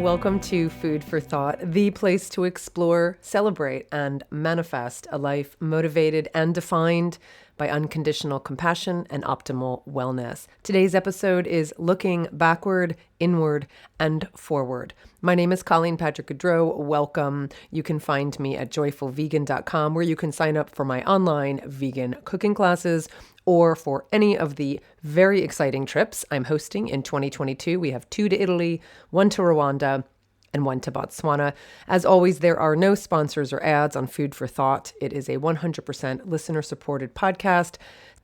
Welcome to Food for Thought, the place to explore, celebrate, and manifest a life motivated and defined by unconditional compassion and optimal wellness. Today's episode is looking backward, inward, and forward. My name is Colleen Patrick-Goudreau. Welcome. You can find me at joyfulvegan.com, where you can sign up for my online vegan cooking classes or for any of the very exciting trips I'm hosting in 2022. We have 2 to Italy, 1 to Rwanda, and 1 to Botswana. As always, there are no sponsors or ads on Food for Thought. It is a 100% listener-supported podcast.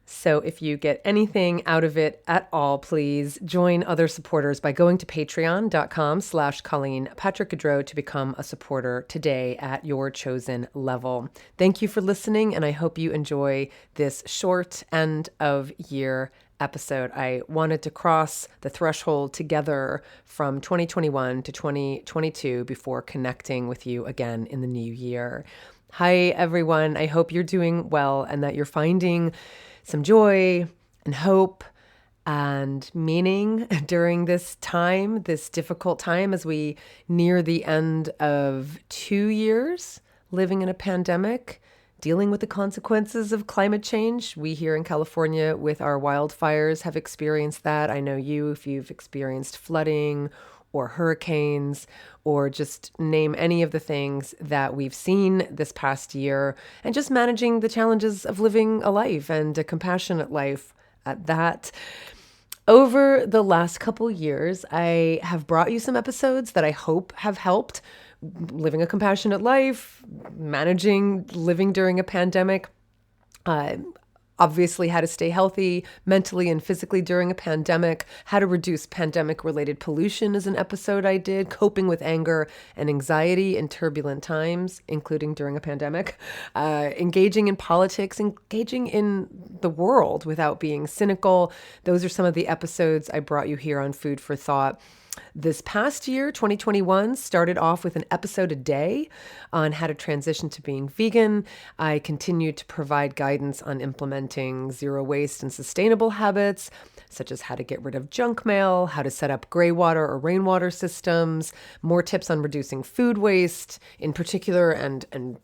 So if you get anything out of it at all, please join other supporters by going to patreon.com/Colleen Patrick-Goudreau to become a supporter today at your chosen level. Thank you for listening, and I hope you enjoy this short end of year episode. I wanted to cross the threshold together from 2021 to 2022 before connecting with you again in the new year. Hi, everyone. I hope you're doing well and that you're finding some joy and hope and meaning during this time, this difficult time as we near the end of 2 years living in a pandemic, dealing with the consequences of climate change. We here in California with our wildfires have experienced that. I know if you've experienced flooding or hurricanes, or just name any of the things that we've seen this past year, and just managing the challenges of living a life and a compassionate life at that. Over the last couple years, I have brought you some episodes that I hope have helped living a compassionate life, managing living during a pandemic, obviously how to stay healthy mentally and physically during a pandemic, how to reduce pandemic-related pollution is an episode I did, coping with anger and anxiety in turbulent times, including during a pandemic, engaging in politics, engaging in the world without being cynical. Those are some of the episodes I brought you here on Food for Thought. This past year, 2021, started off with an episode a day on how to transition to being vegan. I continued to provide guidance on implementing zero waste and sustainable habits, such as how to get rid of junk mail, how to set up gray water or rainwater systems, more tips on reducing food waste in particular and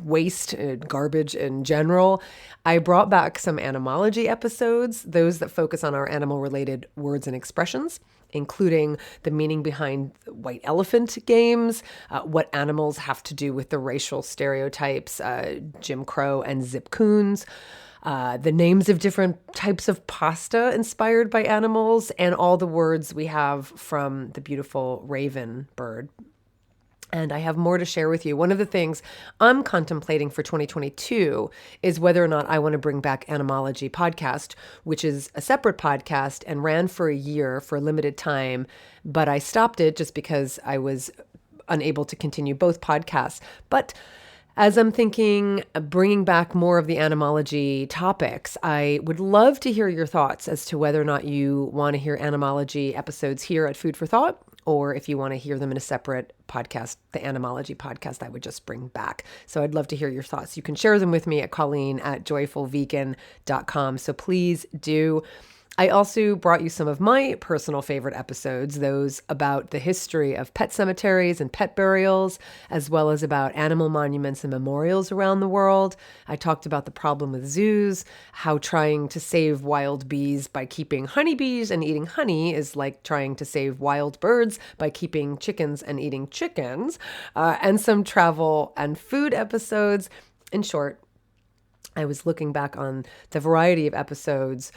waste, garbage in general. I brought back some animology episodes, those that focus on our animal-related words and expressions, including the meaning behind white elephant games, what animals have to do with the racial stereotypes, Jim Crow and Zip Coons, the names of different types of pasta inspired by animals, and all the words we have from the beautiful raven bird. And I have more to share with you. One of the things I'm contemplating for 2022 is whether or not I want to bring back Animology Podcast, which is a separate podcast and ran for a year for a limited time, but I stopped it just because I was unable to continue both podcasts. But as I'm thinking, bringing back more of the animology topics, I would love to hear your thoughts as to whether or not you want to hear animology episodes here at Food for Thought, or if you want to hear them in a separate podcast, the Animology Podcast I would just bring back. So I'd love to hear your thoughts. You can share them with me at Colleen@joyfulvegan.com. So please do. I also brought you some of my personal favorite episodes, those about the history of pet cemeteries and pet burials, as well as about animal monuments and memorials around the world. I talked about the problem with zoos, how trying to save wild bees by keeping honeybees and eating honey is like trying to save wild birds by keeping chickens and eating chickens, and some travel and food episodes. In short, I was looking back on the variety of episodes,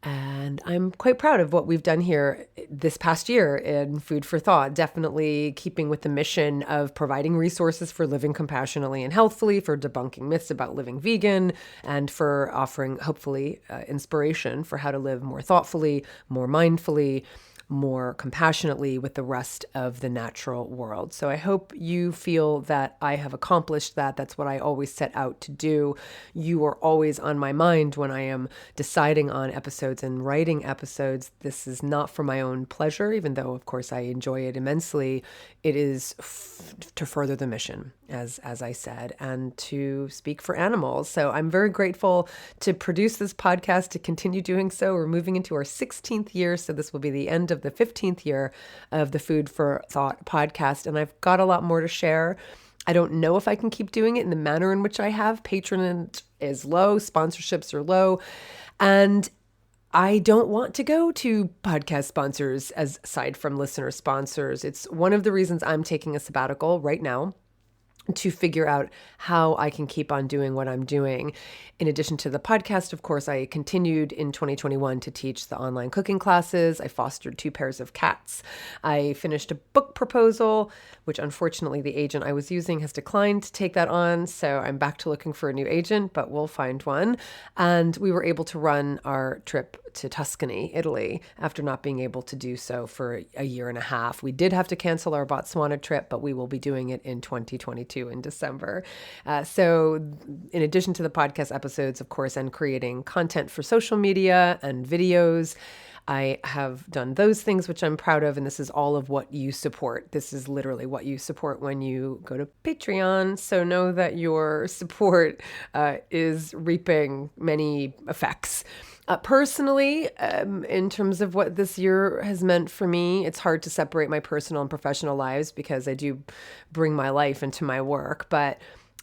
and I'm quite proud of what we've done here this past year in Food for Thought, definitely keeping with the mission of providing resources for living compassionately and healthfully, for debunking myths about living vegan, and for offering, hopefully, inspiration for how to live more thoughtfully, more mindfully, more compassionately with the rest of the natural world. So I hope you feel that I have accomplished that. That's what I always set out to do. You are always on my mind when I am deciding on episodes and writing episodes. This is not for my own pleasure, even though, of course, I enjoy it immensely. It is to further the mission, as I said, and to speak for animals. So I'm very grateful to produce this podcast, to continue doing so. We're moving into our 16th year, so this will be the end of the 15th year of the Food for Thought podcast, and I've got a lot more to share. I don't know if I can keep doing it in the manner in which I have. Patronage is low, sponsorships are low, and I don't want to go to podcast sponsors aside from listener sponsors. It's one of the reasons I'm taking a sabbatical right now, to figure out how I can keep on doing what I'm doing. In addition to the podcast, of course, I continued in 2021 to teach the online cooking classes. I fostered 2 pairs of cats. I finished a book proposal, which unfortunately the agent I was using has declined to take that on. So I'm back to looking for a new agent, but we'll find one. And we were able to run our trip to Tuscany, Italy, after not being able to do so for a year and a half. We did have to cancel our Botswana trip, but we will be doing it in 2022 in December. So in addition to the podcast episodes, of course, and creating content for social media and videos, I have done those things, which I'm proud of. And this is all of what you support. This is literally what you support when you go to Patreon. So know that your support is reaping many effects. Personally, in terms of what this year has meant for me, it's hard to separate my personal and professional lives because I do bring my life into my work. But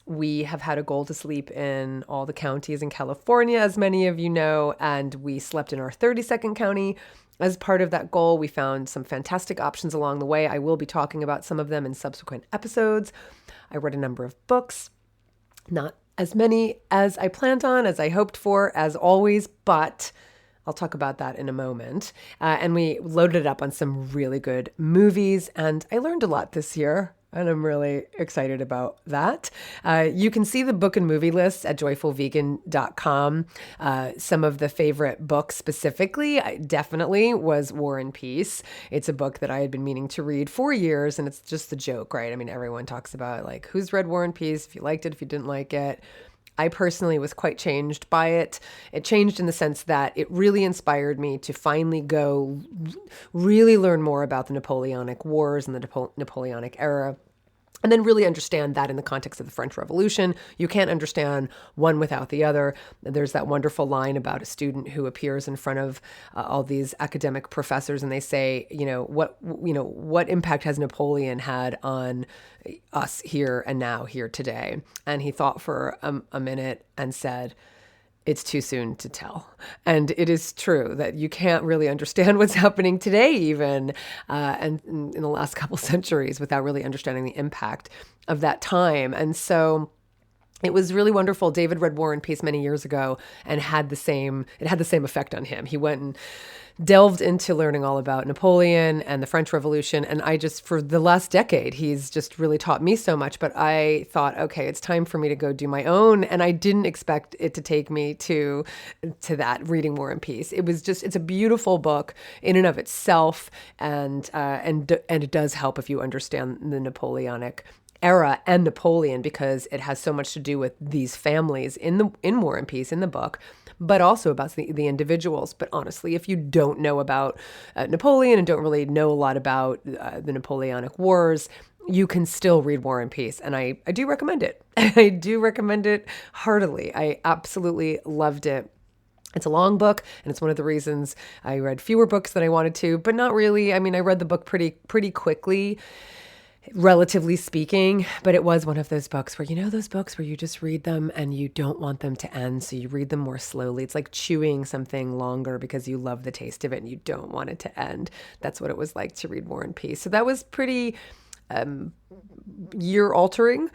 we have had a goal to sleep in all the counties in California, as many of you know, and we slept in our 32nd county. As part of that goal, we found some fantastic options along the way. I will be talking about some of them in subsequent episodes. I read a number of books, not as many as I planned on, as I hoped for, as always, but I'll talk about that in a moment. And we loaded it up on some really good movies, and I learned a lot this year, and I'm really excited about that. You can see the book and movie list at joyfulvegan.com. Some of the favorite books specifically, definitely was War and Peace. It's a book that I had been meaning to read for years, and it's just a joke, right? I mean, everyone talks about like, who's read War and Peace, if you liked it, if you didn't like it. I personally was quite changed by it. It changed in the sense that it really inspired me to finally go really learn more about the Napoleonic Wars and the Napoleonic era. And then really understand that in the context of the French Revolution. You can't understand one without the other. There's that wonderful line about a student who appears in front of all these academic professors, and they say, what impact has Napoleon had on us here and now, here today? And he thought for a minute and said, it's too soon to tell. And it is true that you can't really understand what's happening today even, and in the last couple centuries without really understanding the impact of that time. And so it was really wonderful. David read War and Peace many years ago and it had the same effect on him. He went and delved into learning all about Napoleon and the French Revolution. And for the last decade, he's just really taught me so much. But I thought, okay, it's time for me to go do my own. And I didn't expect it to take me to that, reading War and Peace. It's a beautiful book in and of itself. And it does help if you understand the Napoleonic era and Napoleon, because it has so much to do with these families in War and Peace in the book, but also about the individuals. But honestly, if you don't know about Napoleon and don't really know a lot about the Napoleonic Wars, you can still read War and Peace. And I do recommend it. I do recommend it heartily. I absolutely loved it. It's a long book, and it's one of the reasons I read fewer books than I wanted to, but not really. I mean, I read the book pretty quickly, relatively speaking, but it was one of those books where, those books where you just read them and you don't want them to end, so you read them more slowly. It's like chewing something longer because you love the taste of it and you don't want it to end. That's what it was like to read War and Peace. So that was pretty year-altering,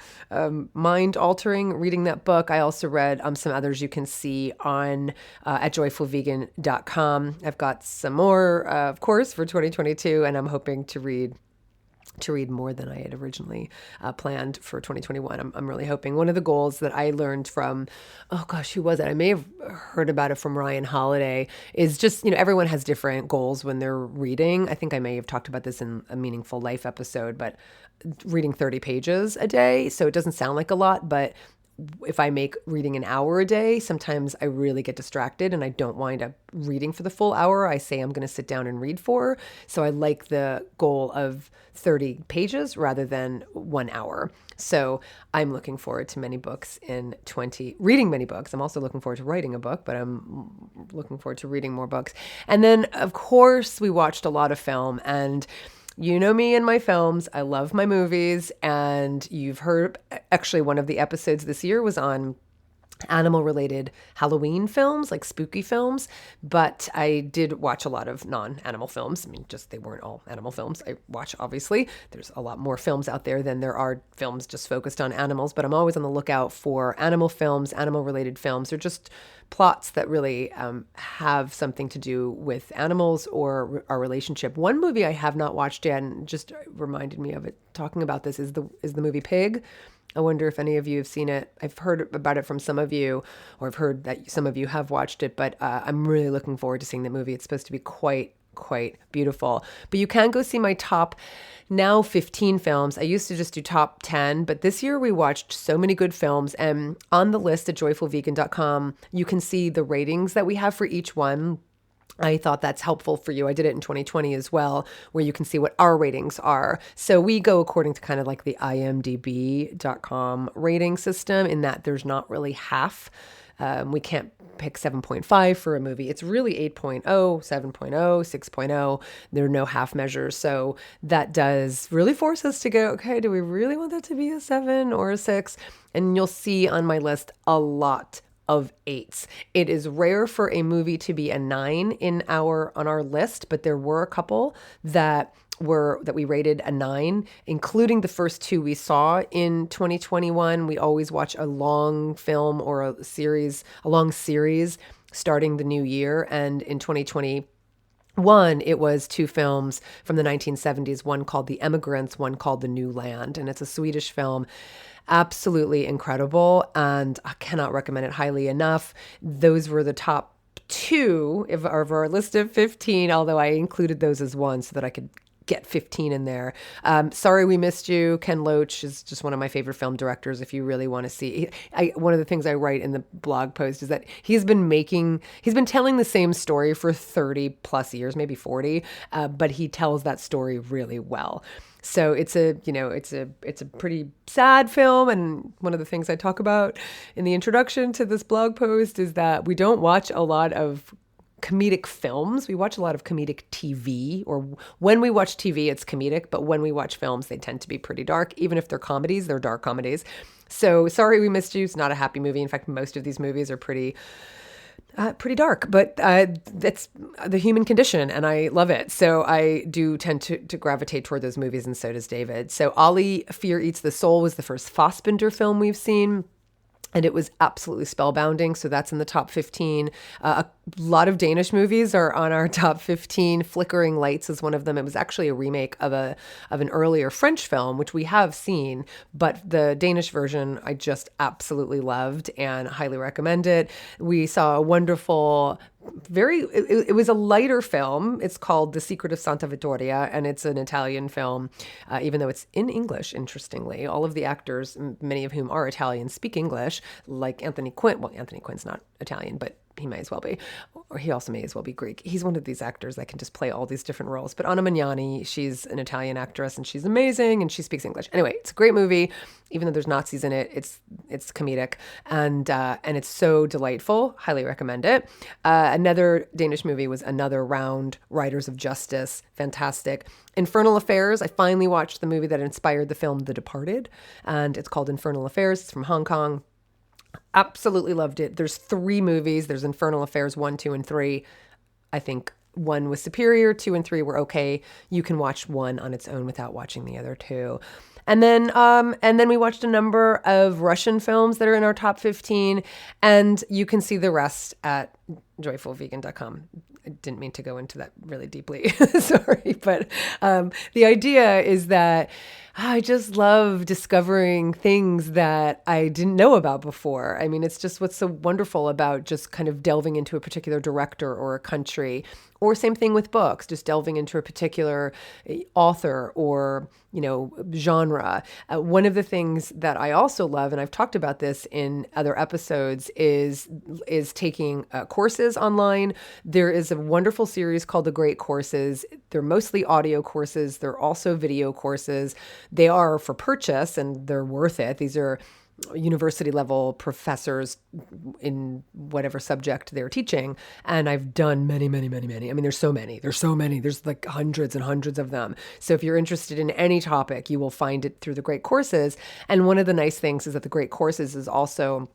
mind-altering, reading that book. I also read some others you can see on at joyfulvegan.com. I've got some more, of course, for 2022, and I'm hoping to read more than I had originally planned for 2021. I'm really hoping. One of the goals that I learned from, who was it? I may have heard about it from Ryan Holiday, is just, everyone has different goals when they're reading. I think I may have talked about this in a Meaningful Life episode, but reading 30 pages a day. So it doesn't sound like a lot, but if I make reading an hour a day, sometimes I really get distracted and I don't wind up reading for the full hour. I say I'm going to sit down and read for. So I like the goal of 30 pages rather than 1 hour. So I'm looking forward to reading many books. I'm also looking forward to writing a book, but I'm looking forward to reading more books. And then, of course, we watched a lot of film, and you know me and my films. I love my movies, and you've heard, actually, one of the episodes this year was on animal-related Halloween films, like spooky films, but I did watch a lot of non-animal films. I mean, just they weren't all animal films. I watch, obviously. There's a lot more films out there than there are films just focused on animals, but I'm always on the lookout for animal films, animal-related films, or just plots that really have something to do with animals or our relationship. One movie I have not watched yet, and just reminded me of it talking about this, is the movie Pig. I wonder if any of you have seen it. I've heard about it from some of you, or I've heard that some of you have watched it, but I'm really looking forward to seeing the movie. It's supposed to be quite beautiful. But you can go see my top now 15 films. I used to just do top 10, but this year we watched so many good films. And on the list at joyfulvegan.com, you can see the ratings that we have for each one. I thought that's helpful for you. I did it in 2020 as well, where you can see what our ratings are. So we go according to kind of like the imdb.com rating system, in that there's not really half. We can't pick 7.5 for a movie. It's really 8.0, 7.0, 6.0. There are no half measures. So that does really force us to go, okay, do we really want that to be a 7 or a 6? And you'll see on my list a lot of 8s. It is rare for a movie to be a 9 on our list, but there were a couple that we rated a 9, including the first 2 we saw in 2021. We always watch a long film or a long series starting the new year. And in 2021, it was 2 films from the 1970s, one called The Emigrants, one called The New Land. And it's a Swedish film. Absolutely incredible, and I cannot recommend it highly enough. Those were the top 2 of our list of 15, although I included those as one so that I could get 15 in there. Sorry We Missed You. Ken Loach is just one of my favorite film directors. If you really want to see, one of the things I write in the blog post is that he's been telling the same story for 30 plus years, maybe 40, but he tells that story really well. So it's a pretty sad film. And one of the things I talk about in the introduction to this blog post is that we don't watch a lot of comedic films. We watch a lot of comedic TV, or when we watch TV, it's comedic, but when we watch films, they tend to be pretty dark. Even if they're comedies, they're dark comedies. So Sorry We Missed You is not a happy movie. In fact, most of these movies are pretty dark, but that's the human condition, and I love it. So I do tend to gravitate toward those movies, and so does David. So Ollie, Fear Eats the Soul was the first Fassbinder film we've seen, and it was absolutely spellbinding. So that's in the top 15. A lot of Danish movies are on our top 15. Flickering Lights is one of them. It was actually a remake of an earlier French film, which we have seen, but the Danish version I just absolutely loved and highly recommend it. We saw a wonderful, it was a lighter film. It's called The Secret of Santa Vittoria, and it's an Italian film, even though it's in English, interestingly. All of the actors, many of whom are Italian, speak English, like Anthony Quinn. Well, Anthony Quinn's not Italian, but he may as well be, or he also may as well be Greek. He's one of these actors that can just play all these different roles. But Anna Magnani, she's an Italian actress, and she's amazing, and she speaks English. Anyway, it's a great movie. Even though there's Nazis in it, it's comedic, and it's so delightful. Highly recommend it. Another Danish movie was Another Round, Riders of Justice. Fantastic. Infernal Affairs. I finally watched the movie that inspired the film The Departed, and it's called Infernal Affairs. It's from Hong Kong. Absolutely loved it. There's 3 movies. There's Infernal Affairs 1, 2, and 3. I think 1 was superior, 2 and 3 were okay. You can watch 1 on its own without watching the other 2. And then we watched a number of Russian films that are in our top 15, and you can see the rest at joyfulvegan.com. I didn't mean to go into that really deeply. Sorry. But the idea is that I just love discovering things that I didn't know about before. I mean, it's just what's so wonderful about just kind of delving into a particular director or a country, Or same thing with books, just delving into a particular author or, genre. One of the things that I also love, and I've talked about this in other episodes, is taking courses online. There is a wonderful series called The Great Courses. They're mostly audio courses. They're also video courses. They are for purchase and they're worth it. These are university level professors in whatever subject they're teaching. And I've done many, many, many, many. I mean, there's so many. There's like hundreds and hundreds of them. So if you're interested in any topic, you will find it through the Great Courses. And one of the nice things is that the Great Courses is also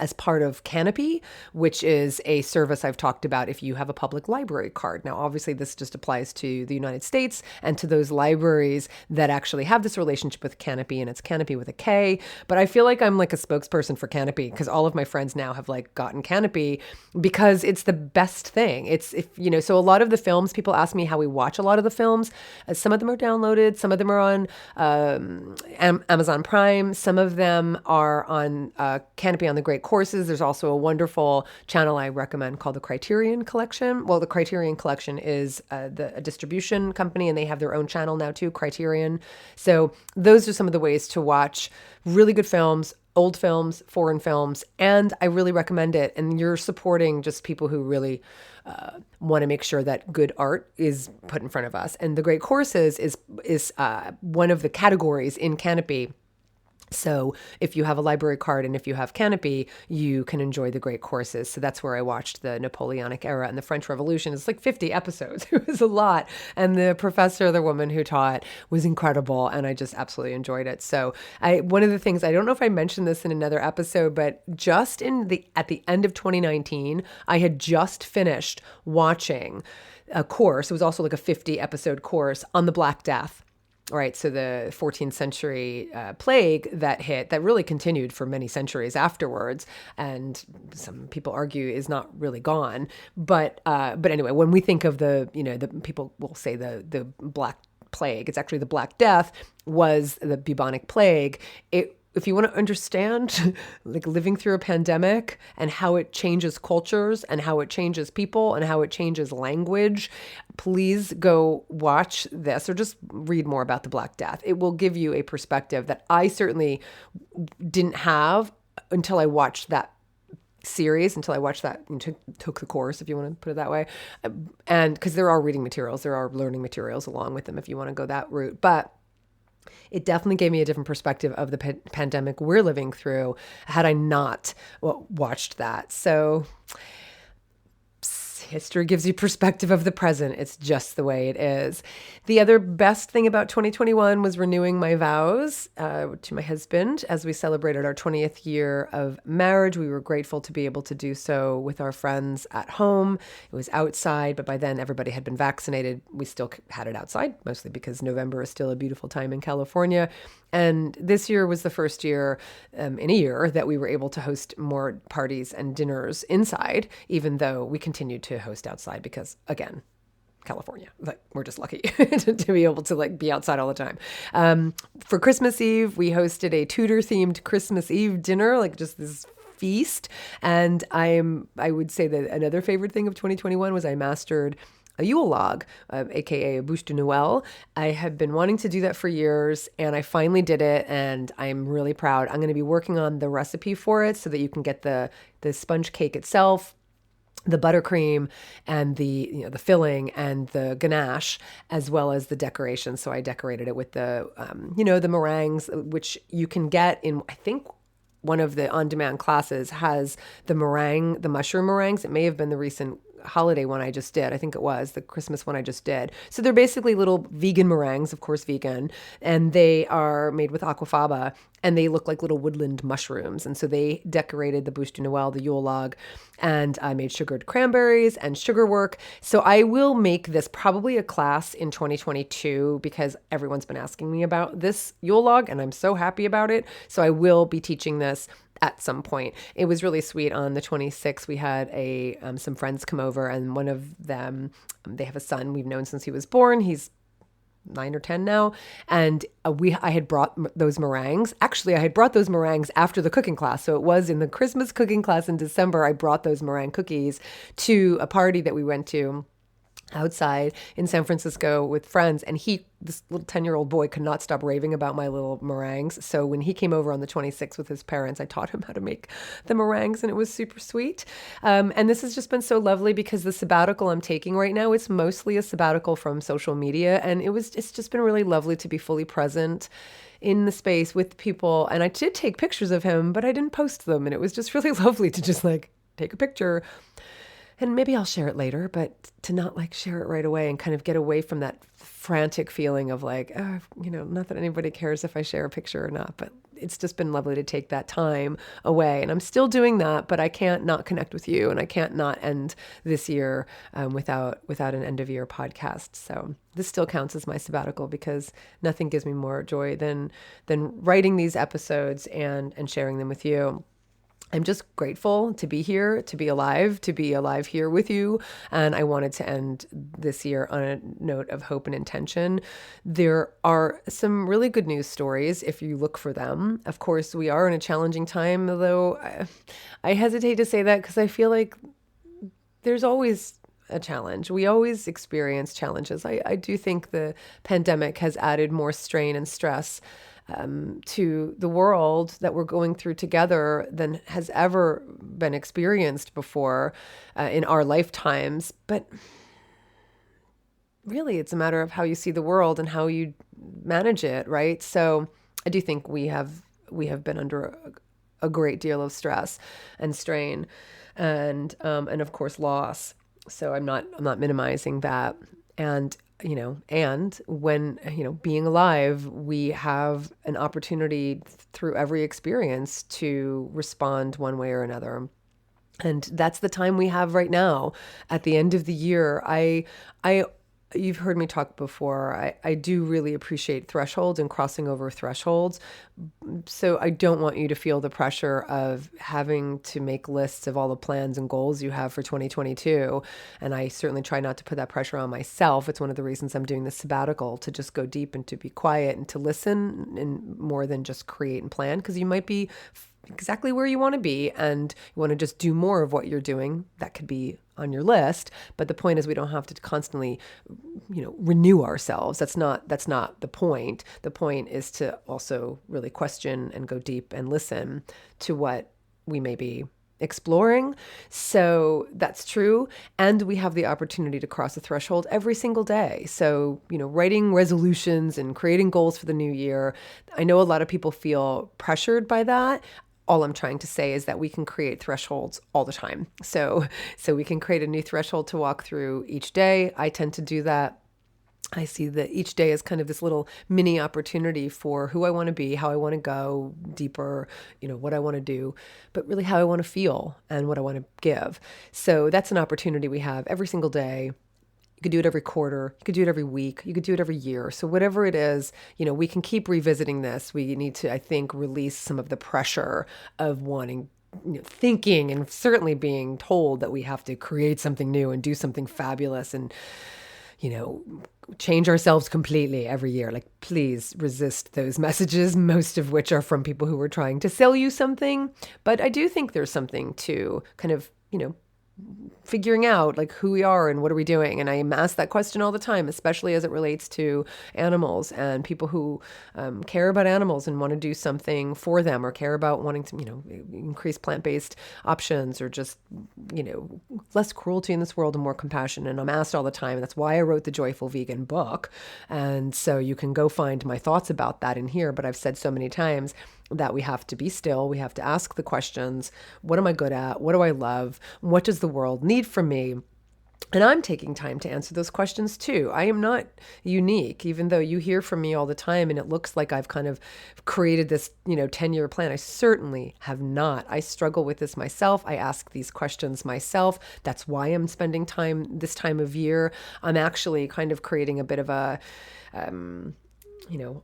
as part of Canopy, which is a service I've talked about if you have a public library card. Now, obviously, this just applies to the United States and to those libraries that actually have this relationship with Canopy, and it's Canopy with a K. But I feel like I'm like a spokesperson for Canopy because all of my friends now have like gotten Canopy because it's the best thing. So a lot of the films, people ask me how we watch a lot of the films. Some of them are downloaded, some of them are on Amazon Prime, some of them are on Canopy on the Great Courses. There's also a wonderful channel I recommend called the Criterion Collection. Well, the Criterion Collection is a distribution company, and they have their own channel now too, Criterion. So those are some of the ways to watch really good films, old films, foreign films, and I really recommend it. And you're supporting just people who really want to make sure that good art is put in front of us. And the Great Courses is one of the categories in Canopy. So if you have a library card and if you have Canopy, you can enjoy the Great Courses. So that's where I watched the Napoleonic era and the French Revolution. It's like 50 episodes. It was a lot. And the professor, the woman who taught, was incredible. And I just absolutely enjoyed it. So one of the things, I don't know if I mentioned this in another episode, but just at the end of 2019, I had just finished watching a course. It was also like a 50 episode course on the Black Death. Right, so the 14th century plague that hit, that really continued for many centuries afterwards, and some people argue is not really gone. But anyway, when we think of the people will say the Black Plague, it's actually the Black Death was the bubonic plague. If you want to understand like living through a pandemic and how it changes cultures and how it changes people and how it changes language, please go watch this or just read more about the Black Death. It will give you a perspective that I certainly didn't have until I watched that series, took the course, if you want to put it that way. And because there are reading materials, there are learning materials along with them if you want to go that route. But it definitely gave me a different perspective of the pandemic we're living through had I not watched that. So history gives you perspective of the present. It's just the way it is. The other best thing about 2021 was renewing my vows to my husband as we celebrated our 20th year of marriage. We were grateful to be able to do so with our friends at home. It was outside, but by then everybody had been vaccinated. We still had it outside, mostly because November is still a beautiful time in California. And this year was the first year in a year that we were able to host more parties and dinners inside, even though we continued to host outside because, again, California, like we're just lucky to be able to like be outside all the time. For Christmas Eve, we hosted a Tudor themed Christmas Eve dinner, like just this feast. And I would say that another favorite thing of 2021 was I mastered a Yule log, aka a bûche de Noël. I have been wanting to do that for years, and I finally did it, and I'm really proud. I'm going to be working on the recipe for it so that you can get the sponge cake itself, the buttercream, and the filling and the ganache, as well as the decoration. So I decorated it with the meringues, which you can get in, I think, one of the on-demand classes has the mushroom meringues. It may have been the recent holiday one I just did. I think it was the Christmas one I just did. So they're basically little vegan meringues, of course, vegan, and they are made with aquafaba, and they look like little woodland mushrooms. And so they decorated the bûche de Noël, the Yule log, and I made sugared cranberries and sugar work. So I will make this probably a class in 2022 because everyone's been asking me about this Yule log, and I'm so happy about it. So I will be teaching this at some point. It was really sweet. On the 26th, we had some friends come over, and one of them, they have a son we've known since he was born. He's 9 or 10 now. And I had brought those meringues. Actually, I had brought those meringues after the cooking class. So it was in the Christmas cooking class in December. I brought those meringue cookies to a party that we went to. outside in San Francisco with friends, and this little 10-year-old boy could not stop raving about my little meringues. So when he came over on the 26th with his parents, I taught him how to make the meringues, and it was super sweet. And this has just been so lovely because the sabbatical I'm taking right now, it's mostly a sabbatical from social media, and it's just been really lovely to be fully present in the space with people. And I did take pictures of him, but I didn't post them, and it was just really lovely to just like take a picture. And maybe I'll share it later, but to not like share it right away and kind of get away from that frantic feeling of like, oh, not that anybody cares if I share a picture or not, but it's just been lovely to take that time away. And I'm still doing that, but I can't not connect with you, and I can't not end this year without an end of year podcast. So this still counts as my sabbatical because nothing gives me more joy than writing these episodes and sharing them with you. I'm just grateful to be here, to be alive here with you. And I wanted to end this year on a note of hope and intention. There are some really good news stories if you look for them. Of course, we are in a challenging time, though I hesitate to say that because I feel like there's always a challenge. We always experience challenges. I do think the pandemic has added more strain and stress to the world that we're going through together than has ever been experienced before in our lifetimes. But really, it's a matter of how you see the world and how you manage it, right? So I do think we have been under a great deal of stress and strain, and of course loss. So I'm not minimizing that. And when, being alive, we have an opportunity through every experience to respond one way or another. And that's the time we have right now at the end of the year. You've heard me talk before. I do really appreciate thresholds and crossing over thresholds. So I don't want you to feel the pressure of having to make lists of all the plans and goals you have for 2022. And I certainly try not to put that pressure on myself. It's one of the reasons I'm doing this sabbatical, to just go deep and to be quiet and to listen, and more than just create and plan, because you might be exactly where you want to be and you want to just do more of what you're doing. That could be on your list, but the point is we don't have to constantly, renew ourselves. That's not the point. The point is to also really question and go deep and listen to what we may be exploring. So that's true. And we have the opportunity to cross a threshold every single day. So, writing resolutions and creating goals for the new year. I know a lot of people feel pressured by that. All I'm trying to say is that we can create thresholds all the time. So we can create a new threshold to walk through each day. I tend to do that. I see that each day is kind of this little mini opportunity for who I want to be, how I want to go deeper, what I want to do, but really how I want to feel and what I want to give. So that's an opportunity we have every single day. You could do it every quarter. You could do it every week. You could do it every year. So whatever it is, we can keep revisiting this. We need to, I think, release some of the pressure of wanting, thinking and certainly being told that we have to create something new and do something fabulous and, change ourselves completely every year. Like, please resist those messages, most of which are from people who are trying to sell you something. But I do think there's something to kind of, figuring out like who we are and what are we doing. And I am asked that question all the time, especially as it relates to animals and people who care about animals and want to do something for them, or care about wanting to, increase plant-based options, or just, less cruelty in this world and more compassion. And I'm asked all the time, and that's why I wrote the Joyful Vegan book. And so you can go find my thoughts about that in here. But I've said so many times that we have to be still. We have to ask the questions. What am I good at? What do I love? What does the world need from me? And I'm taking time to answer those questions too. I am not unique, even though you hear from me all the time and it looks like I've kind of created this, 10-year plan. I certainly have not. I struggle with this myself. I ask these questions myself. That's why I'm spending time this time of year. I'm actually kind of creating a bit of a,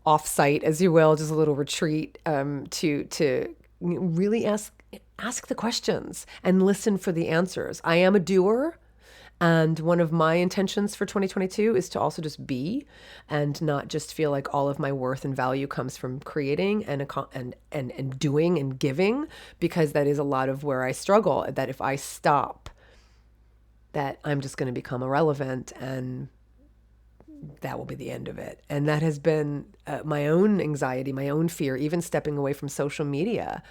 off-site, as you will, just a little retreat to really ask the questions and listen for the answers. I am a doer. And one of my intentions for 2022 is to also just be, and not just feel like all of my worth and value comes from creating and doing and giving, because that is a lot of where I struggle. That if I stop that I'm just going to become irrelevant and that will be the end of it. And that has been my own anxiety, my own fear, even stepping away from social media.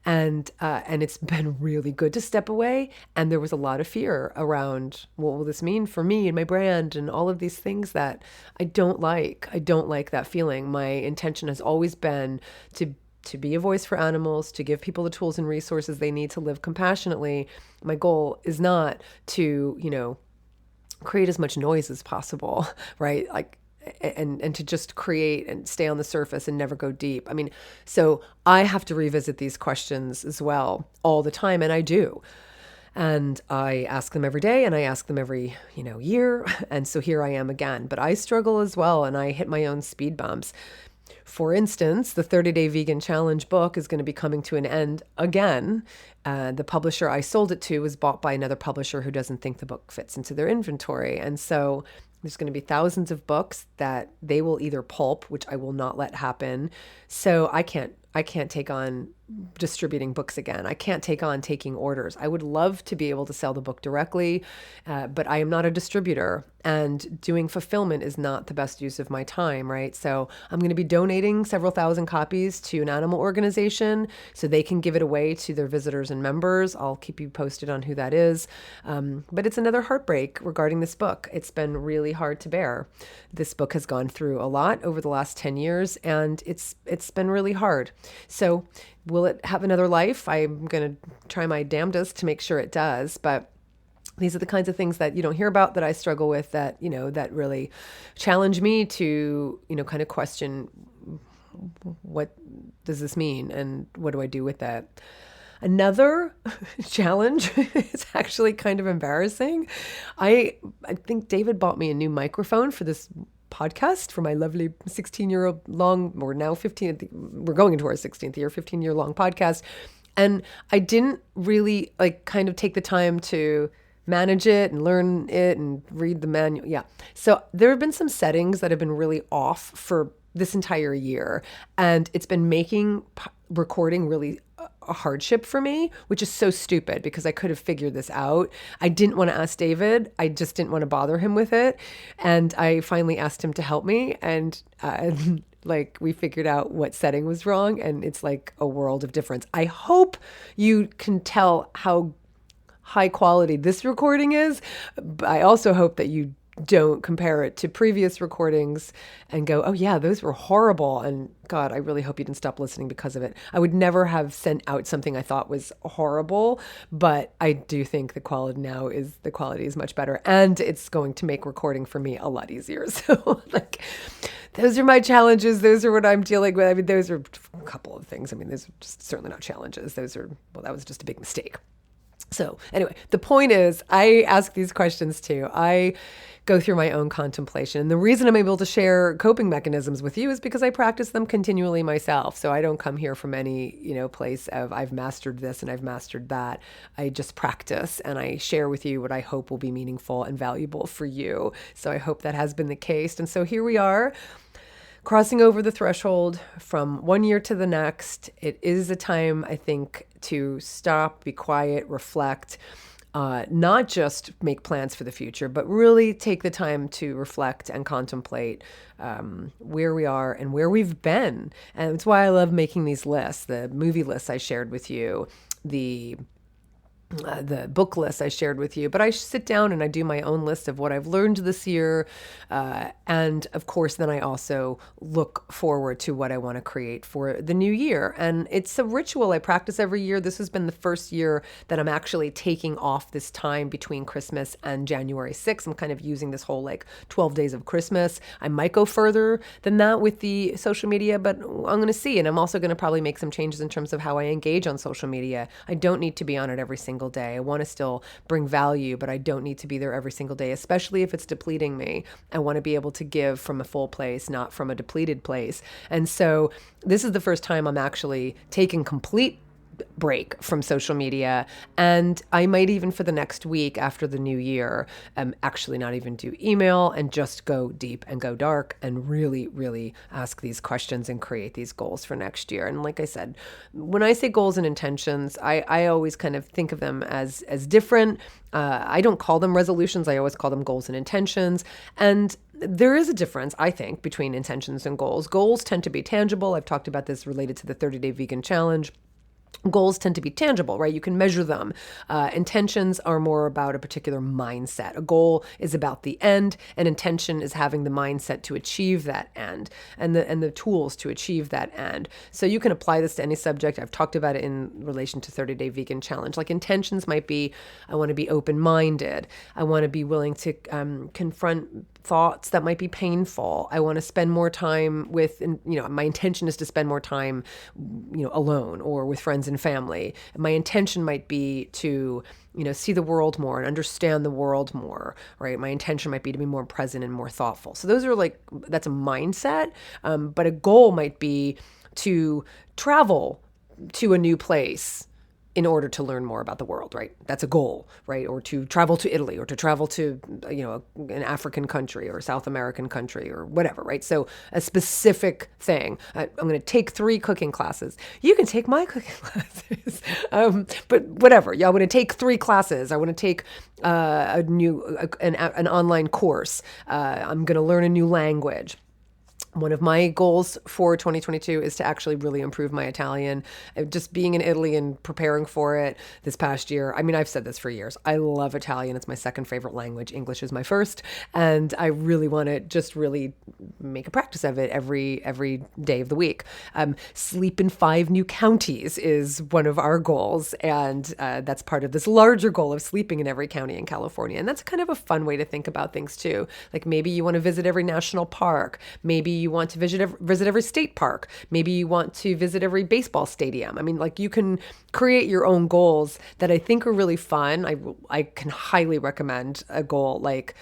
And it's been really good to step away. And there was a lot of fear around what will this mean for me and my brand and all of these things that I don't like. I don't like that feeling. My intention has always been to be a voice for animals, to give people the tools and resources they need to live compassionately. My goal is not to, create as much noise as possible, right? Like, and to just create and stay on the surface and never go deep. I mean, so I have to revisit these questions as well all the time, and I do. And I ask them every day, and I ask them every, year. And so here I am again. But I struggle as well, and I hit my own speed bumps. For instance, the 30-Day Vegan Challenge book is going to be coming to an end again. The publisher I sold it to was bought by another publisher who doesn't think the book fits into their inventory. And so there's going to be thousands of books that they will either pulp, which I will not let happen. So I can't take on distributing books again. I can't take on taking orders. I would love to be able to sell the book directly, but I am not a distributor, and doing fulfillment is not the best use of my time, right? So I'm going to be donating several thousand copies to an animal organization so they can give it away to their visitors and members. I'll keep you posted on who that is. But it's another heartbreak regarding this book. It's been really hard to bear. This book has gone through a lot over the last 10 years, and it's been really hard. So will it have another life? I'm going to try my damnedest to make sure it does. But these are the kinds of things that you don't hear about, that I struggle with, that, that really challenge me to, kind of question, what does this mean? And what do I do with that? Another challenge is actually kind of embarrassing. I think David bought me a new microphone for this podcast for my lovely 16-year long, or now 15, we're going into our 16th year, 15-year long podcast. And I didn't really kind of take the time to manage it and learn it and read the manual. Yeah. So there have been some settings that have been really off for this entire year. And it's been making recording really a hardship for me, which is so stupid because I could have figured this out. I didn't want to ask David. I just didn't want to bother him with it. And I finally asked him to help me. And we figured out what setting was wrong. And it's like a world of difference. I hope you can tell how high quality this recording is. But I also hope that you don't compare it to previous recordings and go, oh yeah, those were horrible. And God, I really hope you didn't stop listening because of it. I would never have sent out something I thought was horrible, but I do think the quality is much better, and it's going to make recording for me a lot easier. So those are my challenges. Those are what I'm dealing with. I mean, those are a couple of things. I mean, those are just certainly not challenges. That was just a big mistake. So anyway, the point is, I ask these questions too. I go through my own contemplation. And the reason I'm able to share coping mechanisms with you is because I practice them continually myself. So I don't come here from any, place of I've mastered this and I've mastered that. I just practice and I share with you what I hope will be meaningful and valuable for you. So I hope that has been the case. And so here we are, crossing over the threshold from one year to the next. It is a time, I think, to stop, be quiet, reflect, not just make plans for the future, but really take the time to reflect and contemplate where we are and where we've been. And it's why I love making these lists, the movie lists I shared with you, the book list I shared with you, but I sit down and I do my own list of what I've learned this year. And of course, then I also look forward to what I want to create for the new year. And it's a ritual I practice every year. This has been the first year that I'm actually taking off this time between Christmas and January 6th. I'm kind of using this whole 12 days of Christmas. I might go further than that with the social media, but I'm going to see. And I'm also going to probably make some changes in terms of how I engage on social media. I don't need to be on it every single day. I want to still bring value, but I don't need to be there every single day, especially if it's depleting me. I want to be able to give from a full place, not from a depleted place. And so this is the first time I'm actually taking complete break from social media. And I might even for the next week after the new year, actually not even do email and just go deep and go dark and really, really ask these questions and create these goals for next year. And like I said, when I say goals and intentions, I always kind of think of them as different. I don't call them resolutions. I always call them goals and intentions. And there is a difference, I think, between intentions and goals. Goals tend to be tangible. I've talked about this related to the 30-day vegan challenge. Goals tend to be tangible, right? You can measure them. Intentions are more about a particular mindset. A goal is about the end, and intention is having the mindset to achieve that end and the tools to achieve that end. So you can apply this to any subject. I've talked about it in relation to 30-day vegan challenge. Like intentions might be, I want to be open-minded. I want to be willing to confront thoughts that might be painful. I want to spend more time with, my intention is to spend more time, alone or with friends and family. My intention might be to, see the world more and understand the world more, right? My intention might be to be more present and more thoughtful. So those are that's a mindset. But a goal might be to travel to a new place in order to learn more about the world, right? That's a goal, right? Or to travel to Italy or to travel to, an African country or South American country or whatever, right? So a specific thing. I'm going to take 3 cooking classes. You can take my cooking classes, but whatever. Yeah, I want to take 3 classes. I want to take an online course. I'm going to learn a new language. One of my goals for 2022 is to actually really improve my Italian. Just being in Italy and preparing for it this past year. I mean, I've said this for years. I love Italian. It's my second favorite language. English is my first. And I really want to just really make a practice of it every day of the week. Sleep in 5 new counties is one of our goals. And that's part of this larger goal of sleeping in every county in California. And that's kind of a fun way to think about things too. Like maybe you want to visit every national park. Maybe you want to visit every state park. Maybe you want to visit every baseball stadium. I mean, you can create your own goals that I think are really fun. I can highly recommend a goal like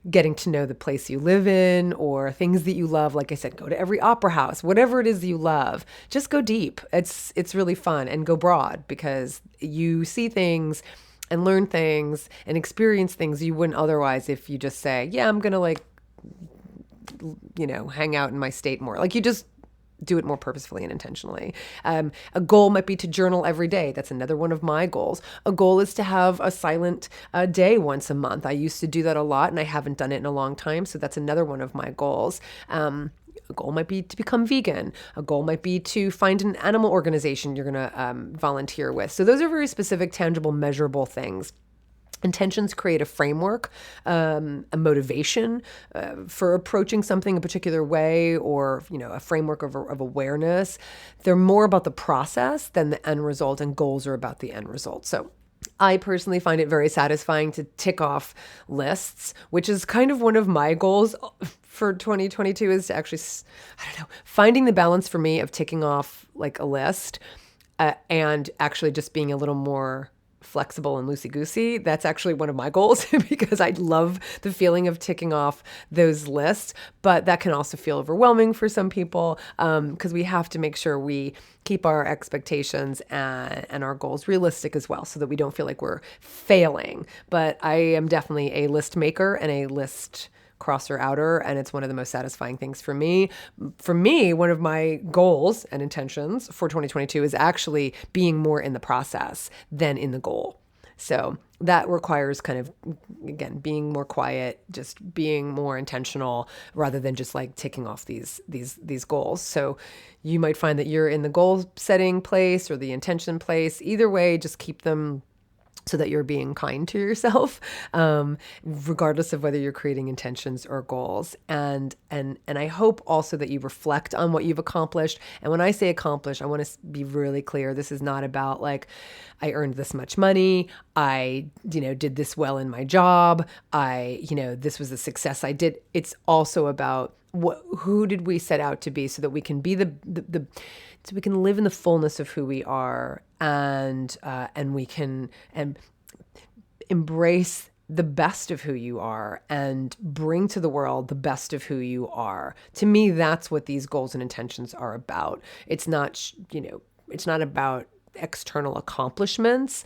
getting to know the place you live in or things that you love. Like I said, go to every opera house, whatever it is you love, just go deep. It's really fun, and go broad, because you see things and learn things and experience things you wouldn't otherwise if you just say, yeah, I'm going to hang out in my state more. You just do it more purposefully and intentionally. A goal might be to journal every day. That's another one of my goals. A goal is to have a silent day once a month. I used to do that a lot, and I haven't done it in a long time. So that's another one of my goals. A goal might be to become vegan. A goal might be to find an animal organization you're going to volunteer with. So those are very specific, tangible, measurable things. Intentions create a framework, a motivation for approaching something a particular way, or a framework of awareness. They're more about the process than the end result, and goals are about the end result. So I personally find it very satisfying to tick off lists, which is kind of one of my goals for 2022, is to actually, finding the balance for me of ticking off a list and actually just being a little more flexible and loosey-goosey. That's actually one of my goals because I love the feeling of ticking off those lists, but that can also feel overwhelming for some people because we have to make sure we keep our expectations and our goals realistic as well, so that we don't feel like we're failing. But I am definitely a list maker and a list crosser outer, and it's one of the most satisfying things for me. For me, one of my goals and intentions for 2022 is actually being more in the process than in the goal. So that requires kind of, again, being more quiet, just being more intentional rather than just ticking off these goals. So you might find that you're in the goal setting place or the intention place. Either way, just keep them so that you're being kind to yourself, regardless of whether you're creating intentions or goals. And I hope also that you reflect on what you've accomplished. And when I say accomplish, I want to be really clear. This is not about I earned this much money. I, did this well in my job. This was a success I did. It's also about who did we set out to be, so that we can be so we can live in the fullness of who we are, and we can embrace the best of who you are and bring to the world the best of who you are. To me, that's what these goals and intentions are about. It's not, it's not about external accomplishments.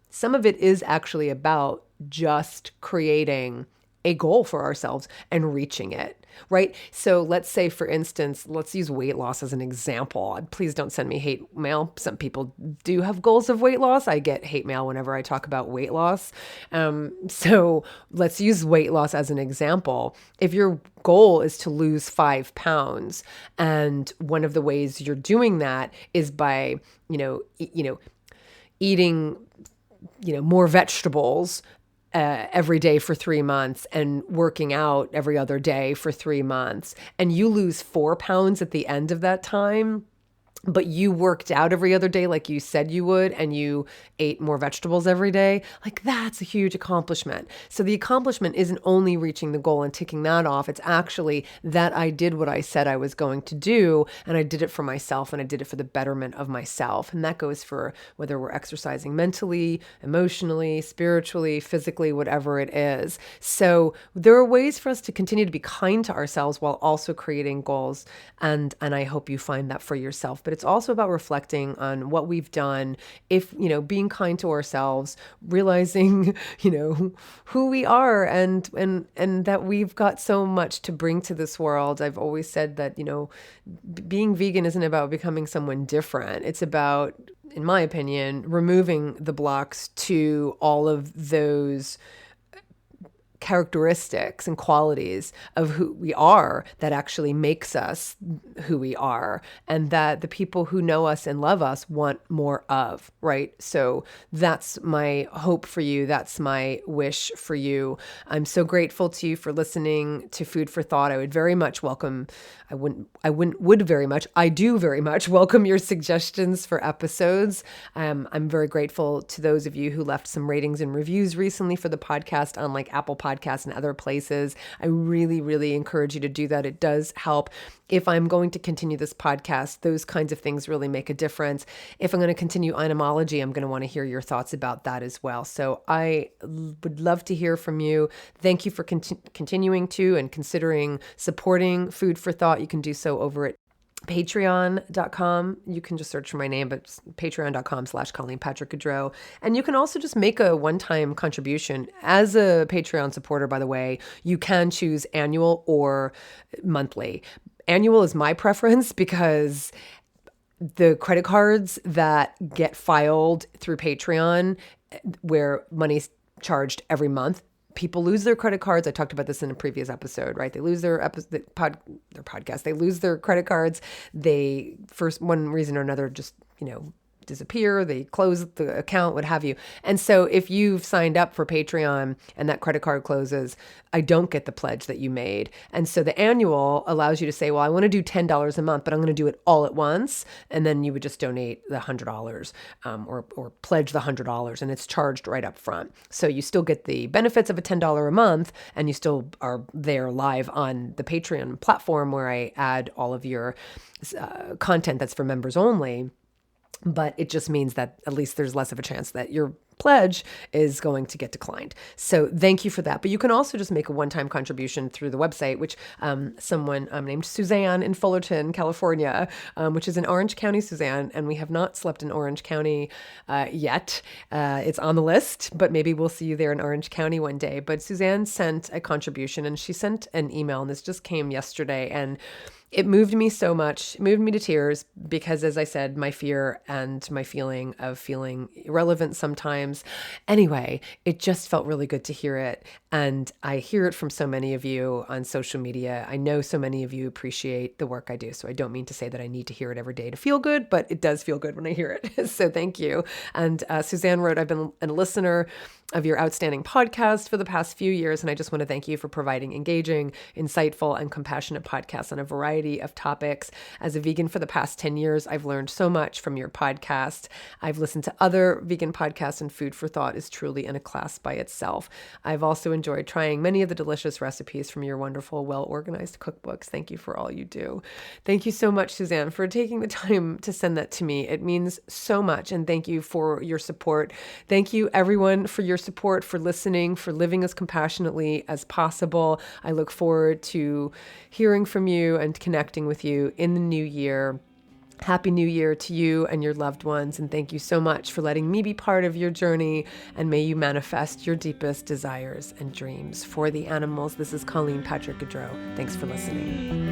Some of it is actually about just creating a goal for ourselves and reaching it, right? So let's say, for instance, let's use weight loss as an example. Please don't send me hate mail. Some people do have goals of weight loss. I get hate mail whenever I talk about weight loss. So let's use weight loss as an example. If your goal is to lose 5 pounds, and one of the ways you're doing that is by, eating, more vegetables every day for 3 months and working out every other day for 3 months, and you lose 4 pounds at the end of that time, but you worked out every other day like you said you would, and you ate more vegetables every day, like that's a huge accomplishment. So the accomplishment isn't only reaching the goal and ticking that off. It's actually that I did what I said I was going to do, and I did it for myself, and I did it for the betterment of myself. And that goes for whether we're exercising mentally, emotionally, spiritually, physically, whatever it is. So there are ways for us to continue to be kind to ourselves while also creating goals. And I hope you find that for yourself. But it's also about reflecting on what we've done. If, being kind to ourselves, realizing, who we are, and that we've got so much to bring to this world. I've always said that, being vegan isn't about becoming someone different. It's about, in my opinion, removing the blocks to all of those characteristics and qualities of who we are that actually makes us who we are, and that the people who know us and love us want more of, right? So that's my hope for you. That's my wish for you. I'm so grateful to you for listening to Food for Thought. I would very much welcome, I do very much welcome your suggestions for episodes. I'm very grateful to those of you who left some ratings and reviews recently for the podcast on like Apple Podcasts and other places. I really, really encourage you to do that. It does help. If I'm going to continue this podcast, those kinds of things really make a difference. If I'm going to continue Animology, I'm going to want to hear your thoughts about that as well. So I would love to hear from you. Thank you for continuing to and considering supporting Food for Thought. You can do so over at Patreon.com. You can just search for my name, but it's patreon.com/Colleen Patrick-Goudreau. And you can also just make a one-time contribution. As a Patreon supporter, by the way, you can choose annual or monthly. Annual is my preference because the credit cards that get filed through Patreon, where money's charged every month, people lose their credit cards. I talked about this in a previous episode, right? They lose their podcast. They lose their credit cards. They, for one reason or another, just, disappear. They close the account, what have you. And so if you've signed up for Patreon and that credit card closes, I don't get the pledge that you made. And so the annual allows you to say, well, I want to do $10 a month, but I'm going to do it all at once. And then you would just donate the $100 or pledge the $100, and it's charged right up front. So you still get the benefits of a $10 a month, and you still are there live on the Patreon platform where I add all of your content that's for members only. But it just means that at least there's less of a chance that your pledge is going to get declined. So thank you for that. But you can also just make a one-time contribution through the website, which someone named Suzanne in Fullerton, California, which is in Orange County, Suzanne, and we have not slept in Orange County yet. It's on the list, but maybe we'll see you there in Orange County one day. But Suzanne sent a contribution, and she sent an email, and this just came yesterday, and it moved me so much, it moved me to tears, because as I said, my fear and my feeling of feeling irrelevant sometimes. Anyway, it just felt really good to hear it. And I hear it from so many of you on social media. I know so many of you appreciate the work I do. So I don't mean to say that I need to hear it every day to feel good, but it does feel good when I hear it. So thank you. And Suzanne wrote, I've been a listener of your outstanding podcast for the past few years, and I just want to thank you for providing engaging, insightful, and compassionate podcasts on a variety of topics. As a vegan for the past 10 years, I've learned so much from your podcast. I've listened to other vegan podcasts, and Food for Thought is truly in a class by itself. I've also enjoyed trying many of the delicious recipes from your wonderful, well-organized cookbooks. Thank you for all you do. Thank you so much, Suzanne, for taking the time to send that to me. It means so much, and thank you for your support. Thank you, everyone, for your support, for listening, for living as compassionately as possible. I look forward to hearing from you and connecting with you in the new year. Happy New Year to you and your loved ones, and thank you so much for letting me be part of your journey, and may you manifest your deepest desires and dreams for the animals. This is Colleen Patrick-Goudreau. Thanks for listening.